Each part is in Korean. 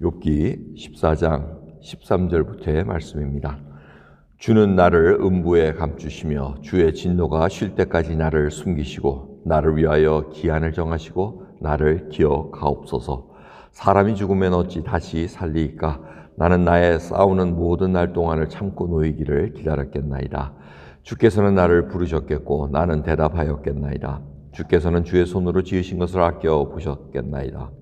욥기 14장 13절부터의 말씀입니다. 주는 나를 음부에 감추시며 주의 진노가 쉴 때까지 나를 숨기시고 나를 위하여 기한을 정하시고 나를 기억하옵소서. 사람이 죽으면 어찌 다시 살리이까? 나는 나의 싸우는 모든 날 동안을 참고 놓이기를 기다렸겠나이다. 주께서는 나를 부르셨겠고 나는 대답하였겠나이다. 주께서는 주의 손으로 지으신 것을 아껴 보셨겠나이다.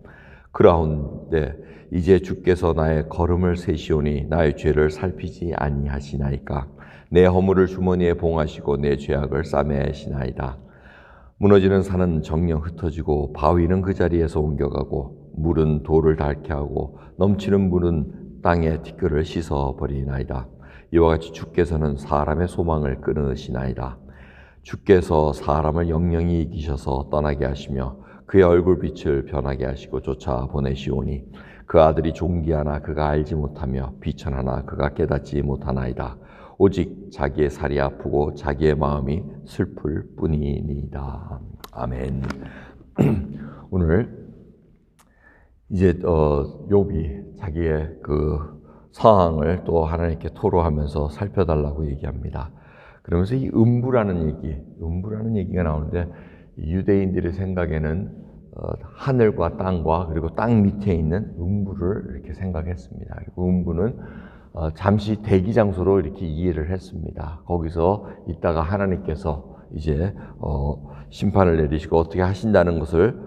그라운데 이제 주께서 나의 걸음을 세시오니 나의 죄를 살피지 아니하시나이까? 내 허물을 주머니에 봉하시고 내 죄악을 싸매시나이다. 무너지는 산은 정령 흩어지고 바위는 그 자리에서 옮겨가고 물은 돌을 닳게 하고 넘치는 물은 땅의 티끌을 씻어버리나이다. 이와 같이 주께서는 사람의 소망을 끊으시나이다. 주께서 사람을 영영히 이기셔서 떠나게 하시며 그의 얼굴빛을 변하게 하시고 쫓아보내시오니 그 아들이 존귀하나 그가 알지 못하며 비천하나 그가 깨닫지 못하나이다. 오직 자기의 살이 아프고 자기의 마음이 슬플 뿐이니이다. 아멘. 오늘 이제 욥이 자기의 그 상황을 또 하나님께 토로하면서 살펴달라고 얘기합니다. 그러면서 이 음부라는 얘기가 나오는데 유대인들의 생각에는 하늘과 땅과 그리고 땅 밑에 있는 음부를 이렇게 생각했습니다. 그리고 음부는 잠시 대기 장소로 이렇게 이해를 했습니다. 거기서 있다가 하나님께서 이제 심판을 내리시고 어떻게 하신다는 것을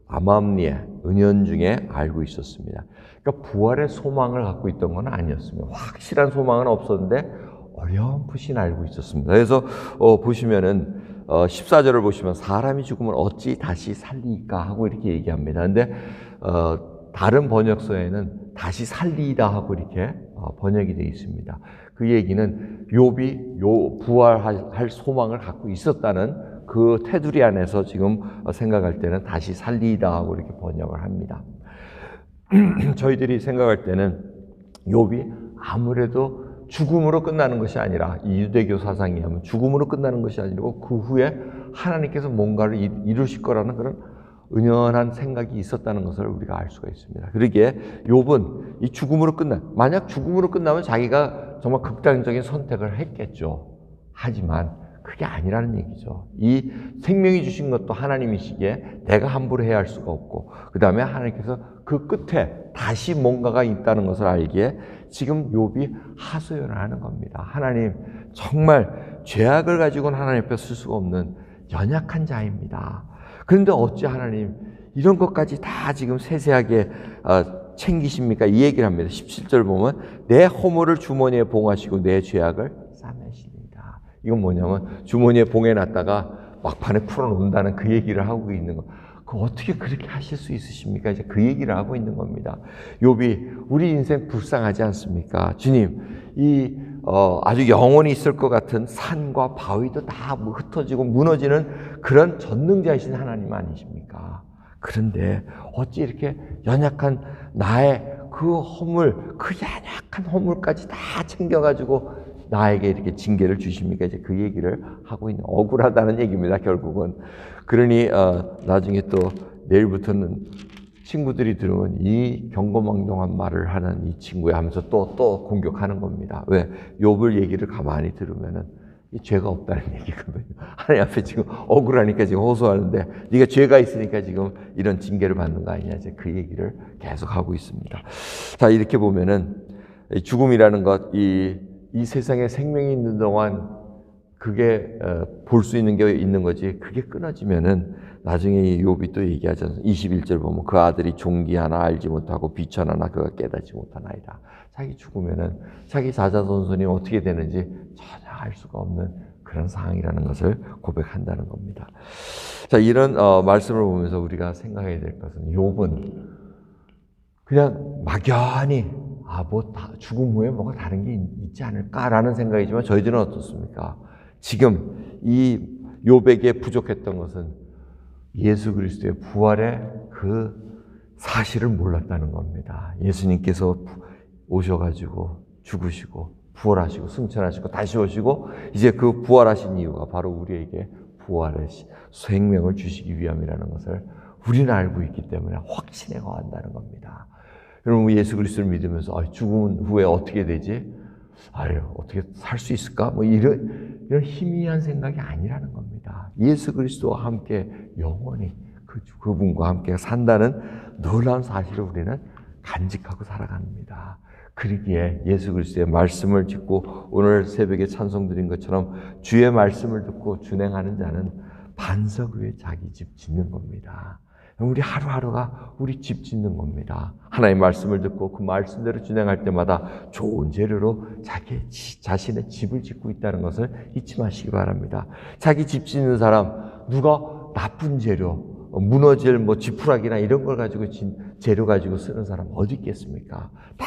암암리에 은연중에 알고 있었습니다. 그러니까 부활의 소망을 갖고 있던 건 아니었습니다. 확실한 소망은 없었는데 어렴풋이 알고 있었습니다. 그래서 보시면은 14절을 보시면 사람이 죽으면 어찌 다시 살리까 하고 이렇게 얘기합니다. 근데 다른 번역서에는 다시 살리다 하고 이렇게 번역이 되어 있습니다. 그 얘기는 욥이 부활할 소망을 갖고 있었다는 그 테두리 안에서 지금 생각할 때는 다시 살리다 하고 이렇게 번역을 합니다. 저희들이 생각할 때는 욥이 아무래도 죽음으로 끝나는 것이 아니라 이 유대교 사상이 하면 죽음으로 끝나는 것이 아니고 그 후에 하나님께서 뭔가를 이루실 거라는 그런 은연한 생각이 있었다는 것을 우리가 알 수가 있습니다. 그러기에 욥은 이 만약 죽음으로 끝나면 자기가 정말 극단적인 선택을 했겠죠. 하지만 그게 아니라는 얘기죠. 이 생명이 주신 것도 하나님이시기에 내가 함부로 해야 할 수가 없고 그 다음에 하나님께서 그 끝에 다시 뭔가가 있다는 것을 알기에 지금 욥이 하소연을 하는 겁니다. 하나님, 정말 죄악을 가지고는 하나님 앞에 쓸 수가 없는 연약한 자입니다. 그런데 어찌 하나님 이런 것까지 다 지금 세세하게 챙기십니까? 이 얘기를 합니다. 17절 보면 내 허물을 주머니에 봉하시고 내 죄악을 싸매십니다. 이건 뭐냐면 주머니에 봉해놨다가 막판에 풀어놓는다는 그 얘기를 하고 있는 거. 어떻게 그렇게 하실 수 있으십니까? 이제 그 얘기를 하고 있는 겁니다. 욥이 우리 인생 불쌍하지 않습니까? 주님, 이 아주 영원히 있을 것 같은 산과 바위도 다 흩어지고 무너지는 그런 전능자이신 하나님 아니십니까? 그런데 어찌 이렇게 연약한 나의 그 허물, 그 연약한 허물까지 다 챙겨가지고 나에게 이렇게 징계를 주십니까? 이제 그 얘기를 하고 있는 억울하다는 얘기입니다. 결국은. 그러니 나중에 또 내일부터는 친구들이 들으면 이 경거망동한 말을 하는 이 친구야 하면서 또 공격하는 겁니다. 왜? 욥을 얘기를 가만히 들으면은 이 죄가 없다는 얘기거든요. 하나님 앞에 지금 억울하니까 지금 호소하는데 네가 죄가 있으니까 지금 이런 징계를 받는 거 아니냐. 이제 그 얘기를 계속 하고 있습니다. 자, 이렇게 보면은 죽음이라는 것, 이 세상에 생명이 있는 동안 그게 볼 수 있는 게 있는 거지. 그게 끊어지면은 나중에 이 욥이 또 얘기하지 않습니까? 21절 보면 그 아들이 존귀하나 알지 못하고 비천하나 그가 깨닫지 못하나이다. 자기 죽으면은 자기 자자손손이 어떻게 되는지 전혀 알 수가 없는 그런 상황이라는 것을 고백한다는 겁니다. 자, 이런 말씀을 보면서 우리가 생각해야 될 것은 욥은 그냥 막연히 죽음 후에 뭐가 다른 게 있지 않을까라는 생각이지만 저희들은 어떻습니까? 지금 이 욥에게 부족했던 것은 예수 그리스도의 부활의 그 사실을 몰랐다는 겁니다. 예수님께서 오셔가지고 죽으시고 부활하시고 승천하시고 다시 오시고 이제 그 부활하신 이유가 바로 우리에게 부활의 생명을 주시기 위함이라는 것을 우리는 알고 있기 때문에 확신에 거한다는 겁니다. 여러분 예수 그리스도를 믿으면서 죽은 후에 어떻게 되지? 어떻게 살 수 있을까? 뭐 이런 희미한 생각이 아니라는 겁니다. 예수 그리스도와 함께 영원히 그분과 함께 산다는 놀라운 사실을 우리는 간직하고 살아갑니다. 그러기에 예수 그리스도의 말씀을 듣고 오늘 새벽에 찬송 드린 것처럼 주의 말씀을 듣고 준행하는 자는 반석 위에 자기 집 짓는 겁니다. 우리 하루하루가 우리 집 짓는 겁니다. 하나님의 말씀을 듣고 그 말씀대로 준행할 때마다 좋은 재료로 자신의 집을 짓고 있다는 것을 잊지 마시기 바랍니다. 자기 집 짓는 사람, 누가 나쁜 재료, 무너질 지푸라기나 이런 걸 가지고 재료 가지고 쓰는 사람 어디 있겠습니까? 다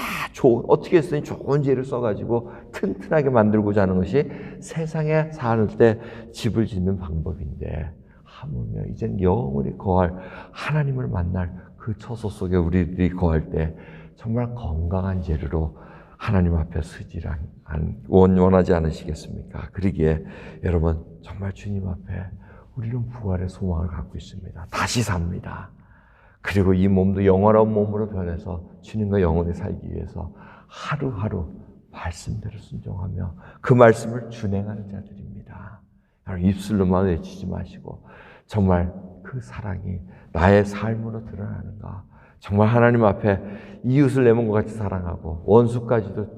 어떻게 쓰니 좋은 재료 써가지고 튼튼하게 만들고자 하는 것이 세상에 살 때 집을 짓는 방법인데, 하물며 이젠 영원히 거할 하나님을 만날 그 처소 속에 우리들이 거할 때 정말 건강한 재료로 하나님 앞에 쓰지 원하지 않으시겠습니까? 그러기에 여러분 정말 주님 앞에 우리는 부활의 소망을 갖고 있습니다. 다시 삽니다. 그리고 이 몸도 영원한 몸으로 변해서 주님과 영원히 살기 위해서 하루하루 말씀대로 순종하며 그 말씀을 준행하는 자들입니다. 입술로만 외치지 마시고 정말 그 사랑이 나의 삶으로 드러나는가, 정말 하나님 앞에 이웃을 내 몸과 같이 사랑하고 원수까지도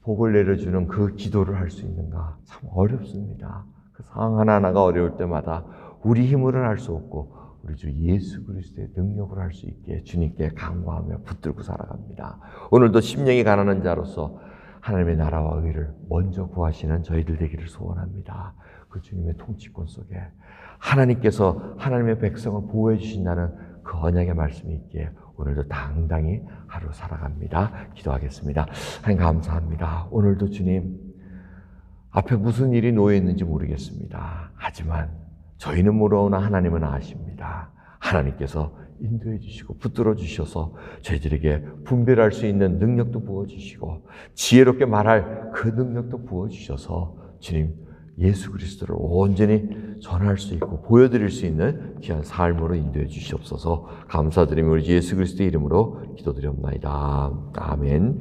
복을 내려주는 그 기도를 할 수 있는가, 참 어렵습니다. 그 상황 하나하나가 어려울 때마다 우리 힘으로는 할 수 없고 우리 주 예수 그리스도의 능력으로 할 수 있게 주님께 간구하며 붙들고 살아갑니다. 오늘도 심령이 가난한 자로서 하나님의 나라와 의를 먼저 구하시는 저희들 되기를 소원합니다. 그 주님의 통치권 속에 하나님께서 하나님의 백성을 보호해 주신다는 그 언약의 말씀이 있기에 오늘도 당당히 하루 살아갑니다. 기도하겠습니다. 하나님 감사합니다. 오늘도 주님 앞에 무슨 일이 놓여 있는지 모르겠습니다. 하지만 저희는 모르오나 하나님은 아십니다. 하나님께서 인도해 주시고 붙들어 주셔서 저희들에게 분별할 수 있는 능력도 부어주시고 지혜롭게 말할 그 능력도 부어주셔서 주님 예수 그리스도를 온전히 전할 수 있고 보여드릴 수 있는 귀한 삶으로 인도해 주시옵소서. 감사드리며 우리 예수 그리스도의 이름으로 기도드리옵나이다. 아멘.